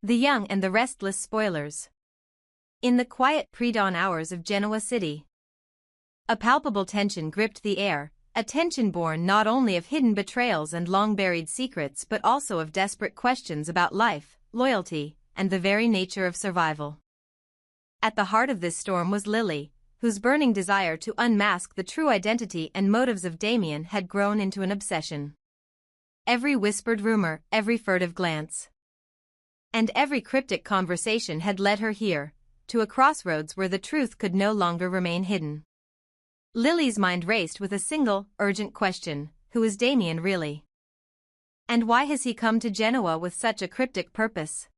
The Young and the Restless spoilers. In the quiet pre-dawn hours of Genoa City, a palpable tension gripped the air, a tension born not only of hidden betrayals and long-buried secrets but also of desperate questions about life, loyalty, and the very nature of survival. At the heart of this storm was Lily, whose burning desire to unmask the true identity and motives of Damian had grown into an obsession. Every whispered rumor, every furtive glance, and every cryptic conversation had led her here, to a crossroads where the truth could no longer remain hidden. Lily's mind raced with a single, urgent question: who is Damian really? And why has he come to Genoa with such a cryptic purpose?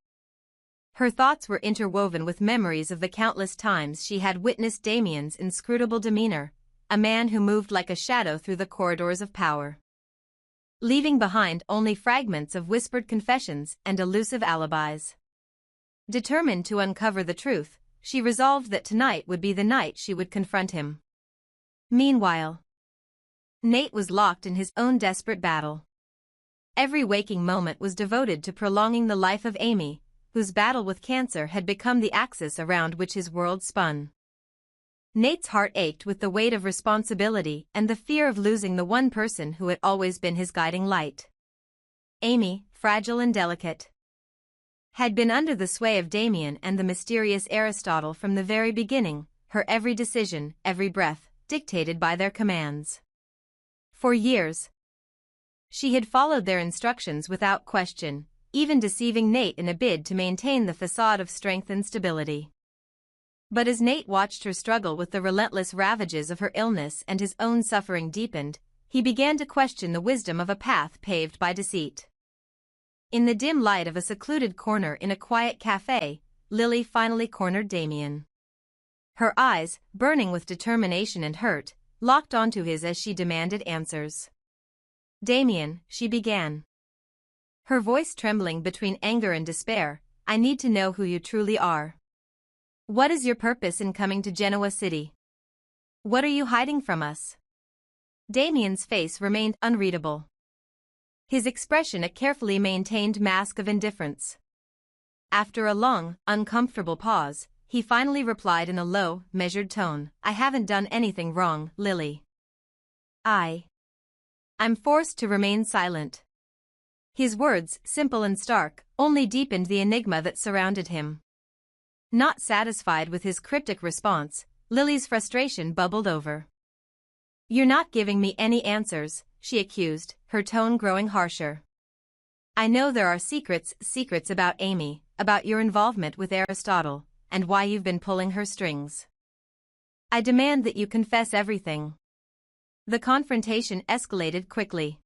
Her thoughts were interwoven with memories of the countless times she had witnessed Damian's inscrutable demeanor, a man who moved like a shadow through the corridors of power, leaving behind only fragments of whispered confessions and elusive alibis. Determined to uncover the truth, she resolved that tonight would be the night she would confront him. Meanwhile, Nate was locked in his own desperate battle. Every waking moment was devoted to prolonging the life of Amy, whose battle with cancer had become the axis around which his world spun. Nate's heart ached with the weight of responsibility and the fear of losing the one person who had always been his guiding light. Amy, fragile and delicate, had been under the sway of Damian and the mysterious Aristotle from the very beginning, her every decision, every breath, dictated by their commands. For years, she had followed their instructions without question, even deceiving Nate in a bid to maintain the facade of strength and stability. But as Nate watched her struggle with the relentless ravages of her illness and his own suffering deepened, he began to question the wisdom of a path paved by deceit. In the dim light of a secluded corner in a quiet cafe, Lily finally cornered Damian. Her eyes, burning with determination and hurt, locked onto his as she demanded answers. "Damian," she began, her voice trembling between anger and despair, "I need to know who you truly are. What is your purpose in coming to Genoa City? What are you hiding from us?" Damian's face remained unreadable, his expression a carefully maintained mask of indifference. After a long, uncomfortable pause, he finally replied in a low, measured tone, "I haven't done anything wrong, Lily. I'm forced to remain silent." His words, simple and stark, only deepened the enigma that surrounded him. Not satisfied with his cryptic response, Lily's frustration bubbled over. "You're not giving me any answers," she accused, her tone growing harsher. "I know there are secrets about Amy, about your involvement with Aristotle, and why you've been pulling her strings. I demand that you confess everything." The confrontation escalated quickly.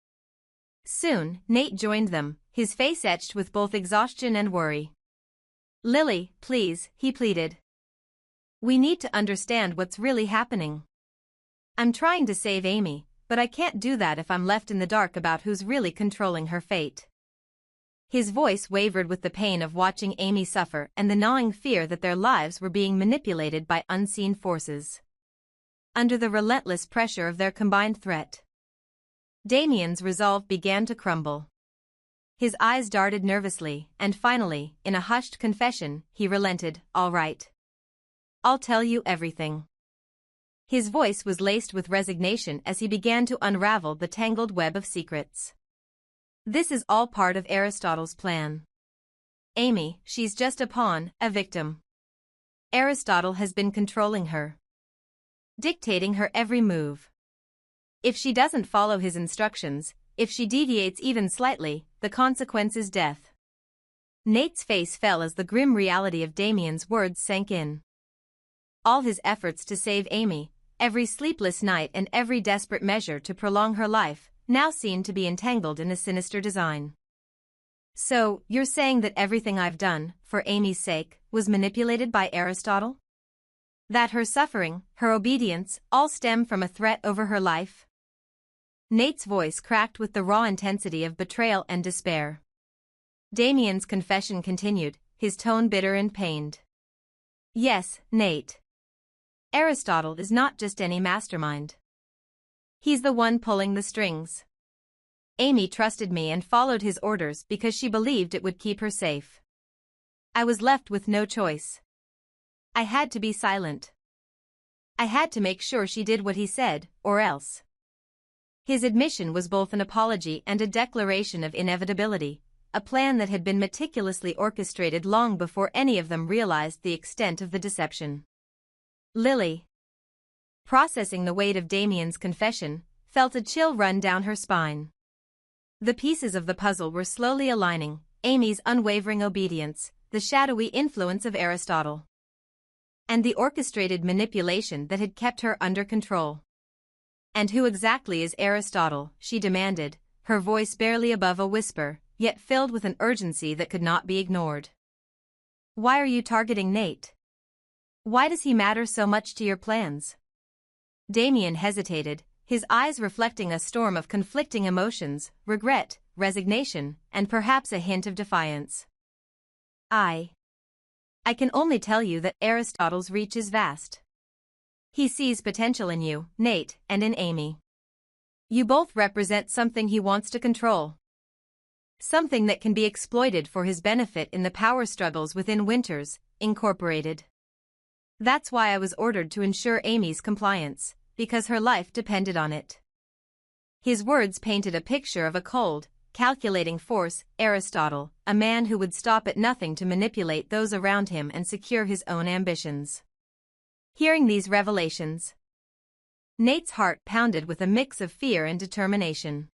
Soon, Nate joined them, his face etched with both exhaustion and worry. "Lily, please," he pleaded. "We need to understand what's really happening. I'm trying to save Amy, but I can't do that if I'm left in the dark about who's really controlling her fate." His voice wavered with the pain of watching Amy suffer and the gnawing fear that their lives were being manipulated by unseen forces. Under the relentless pressure of their combined threat, Damian's resolve began to crumble. His eyes darted nervously, and finally, in a hushed confession, he relented, "All right. I'll tell you everything." His voice was laced with resignation as he began to unravel the tangled web of secrets. "This is all part of Aristotle's plan. Amy, she's just a pawn, a victim. Aristotle has been controlling her, dictating her every move. If she doesn't follow his instructions, if she deviates even slightly, the consequence is death." Nate's face fell as the grim reality of Damian's words sank in. All his efforts to save Amy, every sleepless night and every desperate measure to prolong her life, now seemed to be entangled in a sinister design. "So, you're saying that everything I've done, for Amy's sake, was manipulated by Aristotle? That her suffering, her obedience, all stem from a threat over her life?" Nate's voice cracked with the raw intensity of betrayal and despair. Damian's confession continued, his tone bitter and pained. "Yes, Nate. Aristotle is not just any mastermind. He's the one pulling the strings. Amy trusted me and followed his orders because she believed it would keep her safe. I was left with no choice. I had to be silent. I had to make sure she did what he said, or else. His admission was both an apology and a declaration of inevitability, a plan that had been meticulously orchestrated long before any of them realized the extent of the deception. Lily, processing the weight of Damian's confession, felt a chill run down her spine. The pieces of the puzzle were slowly aligning: Amy's unwavering obedience, the shadowy influence of Aristotle, and the orchestrated manipulation that had kept her under control. "And who exactly is Aristotle?" she demanded, her voice barely above a whisper, yet filled with an urgency that could not be ignored. "Why are you targeting Nate? Why does he matter so much to your plans?" Damian hesitated, his eyes reflecting a storm of conflicting emotions: regret, resignation, and perhaps a hint of defiance. I can only tell you that Aristotle's reach is vast. He sees potential in you, Nate, and in Amy. You both represent something he wants to control. Something that can be exploited for his benefit in the power struggles within Winters, Incorporated. That's why I was ordered to ensure Amy's compliance, because her life depended on it. His words painted a picture of a cold, calculating force: Aristotle, a man who would stop at nothing to manipulate those around him and secure his own ambitions. Hearing these revelations, Nate's heart pounded with a mix of fear and determination.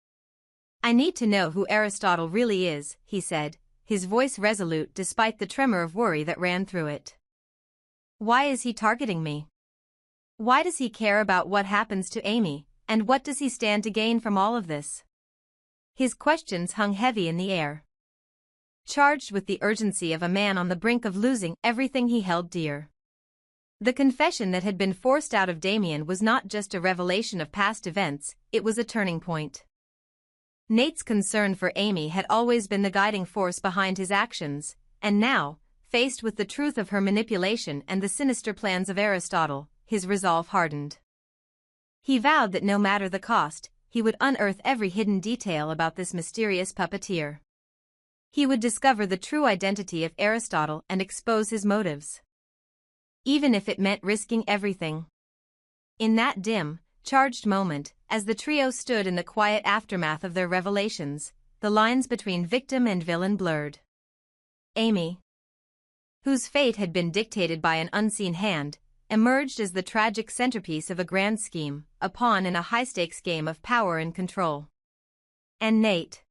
"I need to know who Aristotle really is," he said, his voice resolute despite the tremor of worry that ran through it. "Why is he targeting me? Why does he care about what happens to Amy, and what does he stand to gain from all of this?" His questions hung heavy in the air, charged with the urgency of a man on the brink of losing everything he held dear. The confession that had been forced out of Damian was not just a revelation of past events, it was a turning point. Nate's concern for Amy had always been the guiding force behind his actions, and now, faced with the truth of her manipulation and the sinister plans of Aristotle, his resolve hardened. He vowed that no matter the cost, he would unearth every hidden detail about this mysterious puppeteer. He would discover the true identity of Aristotle and expose his motives, even if it meant risking everything. In that dim, charged moment, as the trio stood in the quiet aftermath of their revelations, the lines between victim and villain blurred. Amy, whose fate had been dictated by an unseen hand, emerged as the tragic centerpiece of a grand scheme, a pawn in a high-stakes game of power and control. And Nate,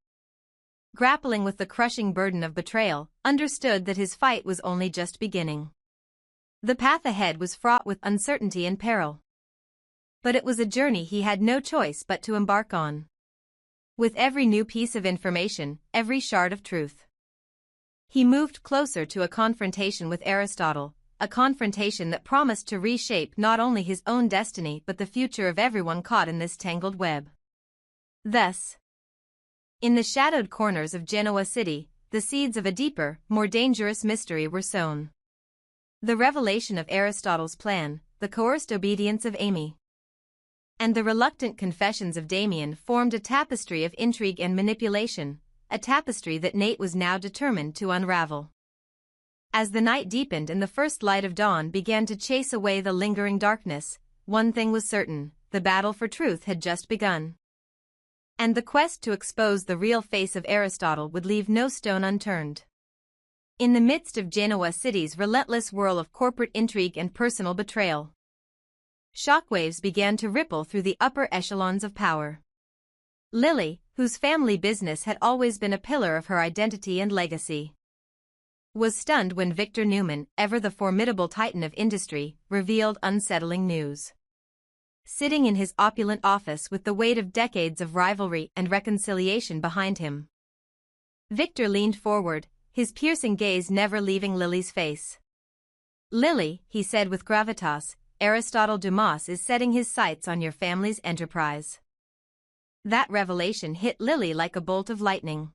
grappling with the crushing burden of betrayal, understood that his fight was only just beginning. The path ahead was fraught with uncertainty and peril. But it was a journey he had no choice but to embark on. With every new piece of information, every shard of truth, he moved closer to a confrontation with Aristotle, a confrontation that promised to reshape not only his own destiny but the future of everyone caught in this tangled web. Thus, in the shadowed corners of Genoa City, the seeds of a deeper, more dangerous mystery were sown. The revelation of Aristotle's plan, the coerced obedience of Amy, and the reluctant confessions of Damian formed a tapestry of intrigue and manipulation, a tapestry that Nate was now determined to unravel. As the night deepened and the first light of dawn began to chase away the lingering darkness, one thing was certain: the battle for truth had just begun. And the quest to expose the real face of Aristotle would leave no stone unturned. In the midst of Genoa City's relentless whirl of corporate intrigue and personal betrayal, shockwaves began to ripple through the upper echelons of power. Lily, whose family business had always been a pillar of her identity and legacy, was stunned when Victor Newman, ever the formidable titan of industry, revealed unsettling news. Sitting in his opulent office with the weight of decades of rivalry and reconciliation behind him, Victor leaned forward, his piercing gaze never leaving Lily's face. "Lily," he said with gravitas, "Aristotle Dumas is setting his sights on your family's enterprise." That revelation hit Lily like a bolt of lightning.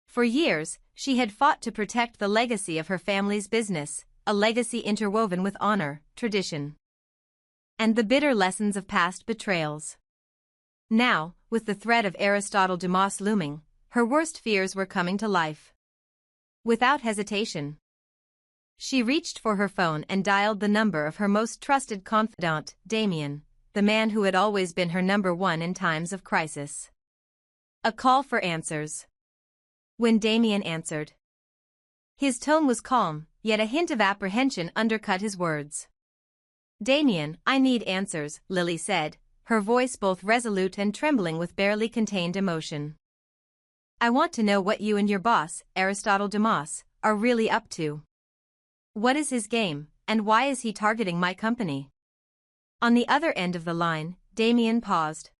For years, she had fought to protect the legacy of her family's business, a legacy interwoven with honor, tradition, and the bitter lessons of past betrayals. Now, with the threat of Aristotle Dumas looming, her worst fears were coming to life. Without hesitation, She reached for her phone and dialed the number of her most trusted confidant, Damian, the man who had always been her number one in times of crisis. A call for answers. When Damian answered, his tone was calm, yet a hint of apprehension undercut his words. "Damian, I need answers," Lily said, her voice both resolute and trembling with barely contained emotion. "I want to know what you and your boss, Aristotle Dumas, are really up to. What is his game, and why is he targeting my company?" On the other end of the line, Damian paused.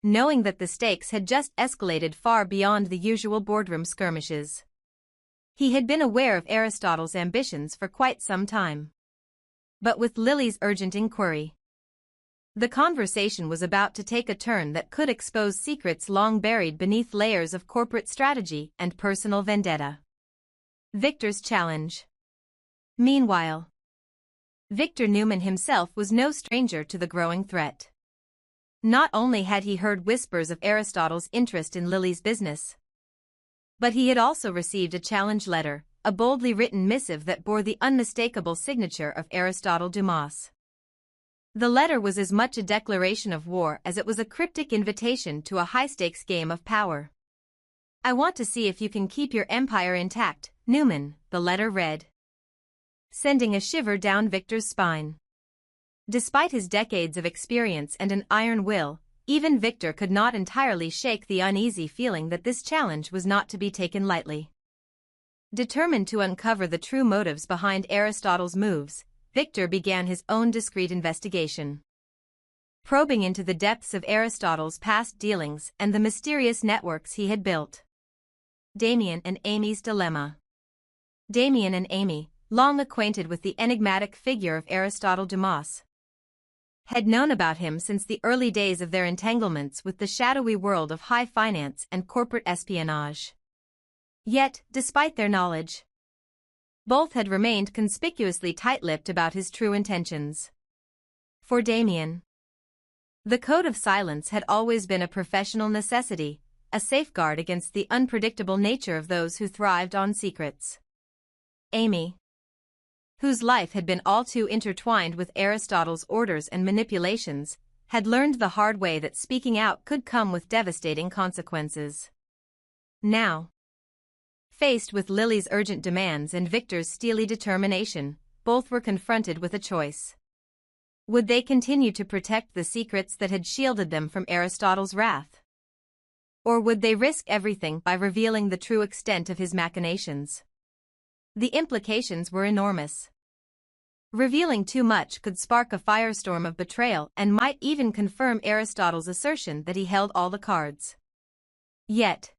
Knowing that the stakes had just escalated far beyond the usual boardroom skirmishes. He had been aware of Aristotle's ambitions for quite some time. But with Lily's urgent inquiry, the conversation was about to take a turn that could expose secrets long buried beneath layers of corporate strategy and personal vendetta. Victor's challenge. Meanwhile, Victor Newman himself was no stranger to the growing threat. Not only had he heard whispers of Aristotle's interest in Lily's business, but he had also received a challenge letter, a boldly written missive that bore the unmistakable signature of Aristotle Dumas. The letter was as much a declaration of war as it was a cryptic invitation to a high-stakes game of power. "I want to see if you can keep your empire intact, Newman," the letter read, sending a shiver down Victor's spine. Despite his decades of experience and an iron will, even Victor could not entirely shake the uneasy feeling that this challenge was not to be taken lightly. Determined to uncover the true motives behind Aristotle's moves, Victor began his own discreet investigation. Probing into the depths of Aristotle's past dealings and the mysterious networks he had built. Damian and Amy's dilemma. Damian and Amy, long acquainted with the enigmatic figure of Aristotle Dumas, had known about him since the early days of their entanglements with the shadowy world of high finance and corporate espionage. Yet, despite their knowledge, both had remained conspicuously tight-lipped about his true intentions. For Damian, the code of silence had always been a professional necessity, a safeguard against the unpredictable nature of those who thrived on secrets. Amy, whose life had been all too intertwined with Aristotle's orders and manipulations, had learned the hard way that speaking out could come with devastating consequences. Now, faced with Lily's urgent demands and Victor's steely determination, both were confronted with a choice. Would they continue to protect the secrets that had shielded them from Aristotle's wrath? Or would they risk everything by revealing the true extent of his machinations? The implications were enormous. Revealing too much could spark a firestorm of betrayal and might even confirm Aristotle's assertion that he held all the cards. Yet,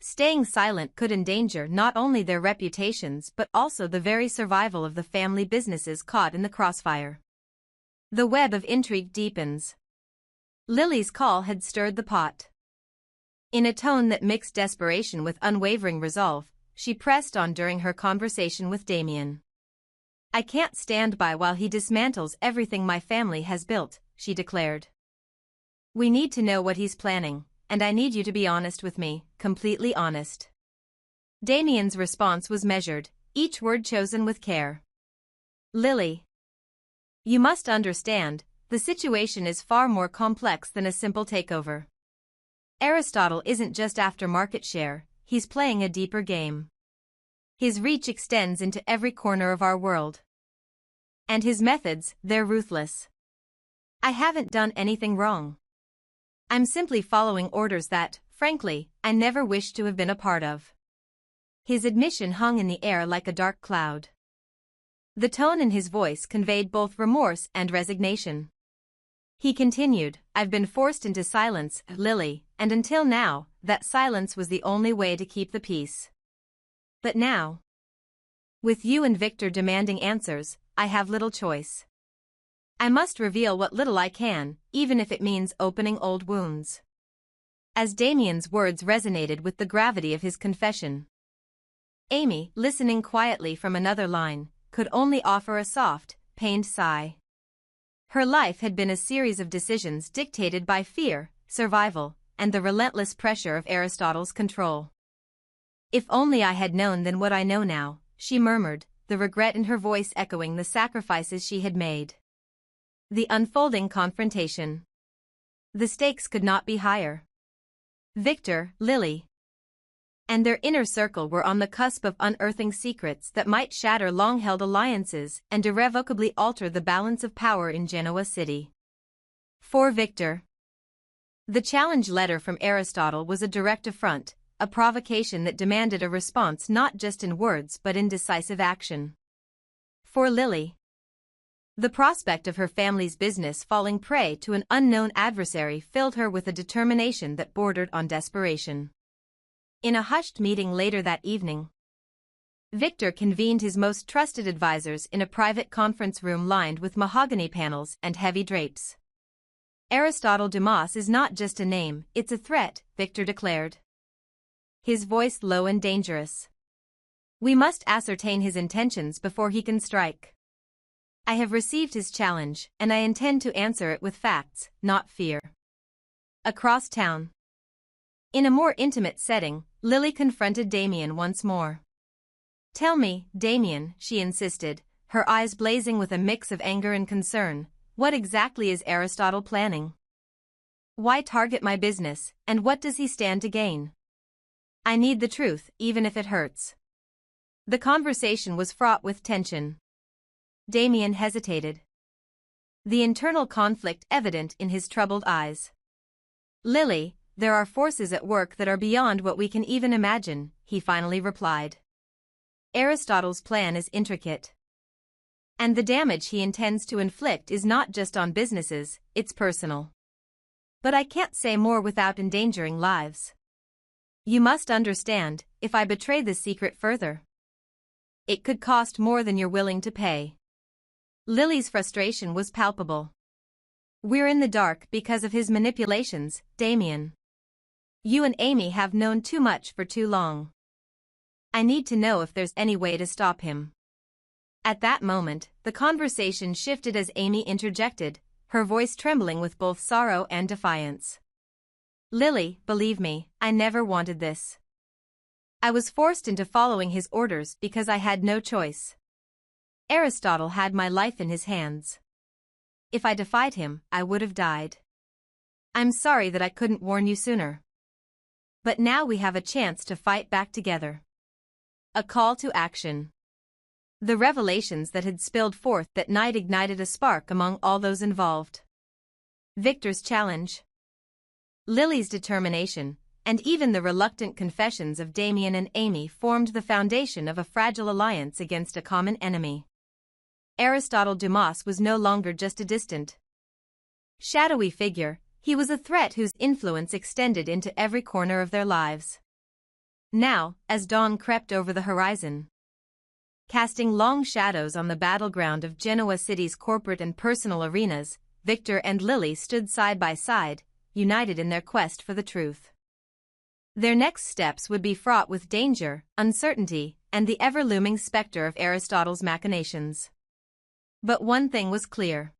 staying silent could endanger not only their reputations but also the very survival of the family businesses caught in the crossfire. The web of intrigue deepens. Lily's call had stirred the pot. In a tone that mixed desperation with unwavering resolve, she pressed on during her conversation with Damian. "I can't stand by while he dismantles everything my family has built," she declared. "We need to know what he's planning, and I need you to be honest with me, completely honest." Damian's response was measured, each word chosen with care. "Lily, you must understand, the situation is far more complex than a simple takeover. Aristotle isn't just after market share, he's playing a deeper game. His reach extends into every corner of our world. And his methods, they're ruthless. I haven't done anything wrong. I'm simply following orders that, frankly, I never wished to have been a part of." His admission hung in the air like a dark cloud. The tone in his voice conveyed both remorse and resignation. He continued, "I've been forced into silence, Lily, and until now, that silence was the only way to keep the peace. But now, with you and Victor demanding answers, I have little choice. I must reveal what little I can, even if it means opening old wounds." As Damian's words resonated with the gravity of his confession, Amy, listening quietly from another line, could only offer a soft, pained sigh. Her life had been a series of decisions dictated by fear, survival, and the relentless pressure of Aristotle's control. "If only I had known then what I know now," she murmured, the regret in her voice echoing the sacrifices she had made. The unfolding confrontation. The stakes could not be higher. Victor, Lily, and their inner circle were on the cusp of unearthing secrets that might shatter long-held alliances and irrevocably alter the balance of power in Genoa City. For Victor, the challenge letter from Aristotle was a direct affront, a provocation that demanded a response not just in words but in decisive action. For Lily, the prospect of her family's business falling prey to an unknown adversary filled her with a determination that bordered on desperation. In a hushed meeting later that evening, Victor convened his most trusted advisors in a private conference room lined with mahogany panels and heavy drapes. Aristotle Dumas is not just a name, it's a threat, Victor declared, his voice low and dangerous. We must ascertain his intentions before he can strike. I have received his challenge, and I intend to answer it with facts, not fear. Across town, in a more intimate setting, Lily confronted Damian once more. Tell me, Damian, she insisted, her eyes blazing with a mix of anger and concern, what exactly is Aristotle planning? Why target my business, and what does he stand to gain? I need the truth, even if it hurts. The conversation was fraught with tension. Damian hesitated, the internal conflict evident in his troubled eyes. Lily, there are forces at work that are beyond what we can even imagine, he finally replied. Aristotle's plan is intricate. And the damage he intends to inflict is not just on businesses, it's personal. But I can't say more without endangering lives. You must understand, if I betray this secret further, it could cost more than you're willing to pay. Lily's frustration was palpable. We're in the dark because of his manipulations, Damian. You and Amy have known too much for too long. I need to know if there's any way to stop him. At that moment, the conversation shifted as Amy interjected, her voice trembling with both sorrow and defiance. Lily, believe me, I never wanted this. I was forced into following his orders because I had no choice. Aristotle had my life in his hands. If I defied him, I would have died. I'm sorry that I couldn't warn you sooner. But now we have a chance to fight back together. A call to action. The revelations that had spilled forth that night ignited a spark among all those involved. Victor's challenge, Lily's determination, and even the reluctant confessions of Damian and Amy formed the foundation of a fragile alliance against a common enemy. Aristotle Dumas was no longer just a distant, shadowy figure, he was a threat whose influence extended into every corner of their lives. Now, as dawn crept over the horizon, casting long shadows on the battleground of Genoa City's corporate and personal arenas, Victor and Lily stood side by side, united in their quest for the truth. Their next steps would be fraught with danger, uncertainty, and the ever-looming specter of Aristotle's machinations. But one thing was clear.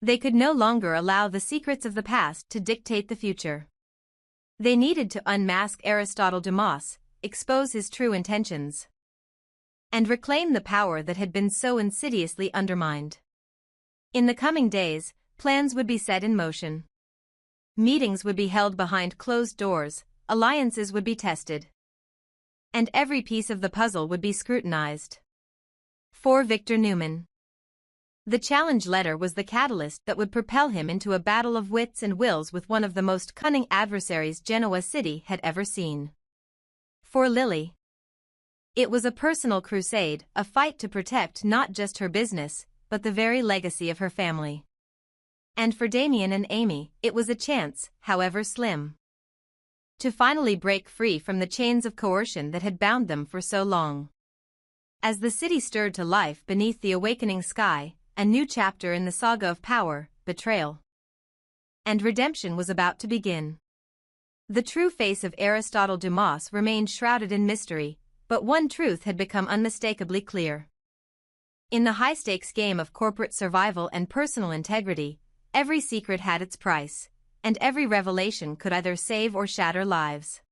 They could no longer allow the secrets of the past to dictate the future. They needed to unmask Aristotle Dumas, expose his true intentions, and reclaim the power that had been so insidiously undermined. In the coming days, plans would be set in motion. Meetings would be held behind closed doors, alliances would be tested, and every piece of the puzzle would be scrutinized. For Victor Newman, the challenge letter was the catalyst that would propel him into a battle of wits and wills with one of the most cunning adversaries Genoa City had ever seen. For Lily, it was a personal crusade, a fight to protect not just her business, but the very legacy of her family. And for Damian and Amy, it was a chance, however slim, to finally break free from the chains of coercion that had bound them for so long. As the city stirred to life beneath the awakening sky, a new chapter in the saga of power, betrayal, and redemption was about to begin. The true face of Aristotle Dumas remained shrouded in mystery, but one truth had become unmistakably clear. In the high-stakes game of corporate survival and personal integrity, every secret had its price, and every revelation could either save or shatter lives.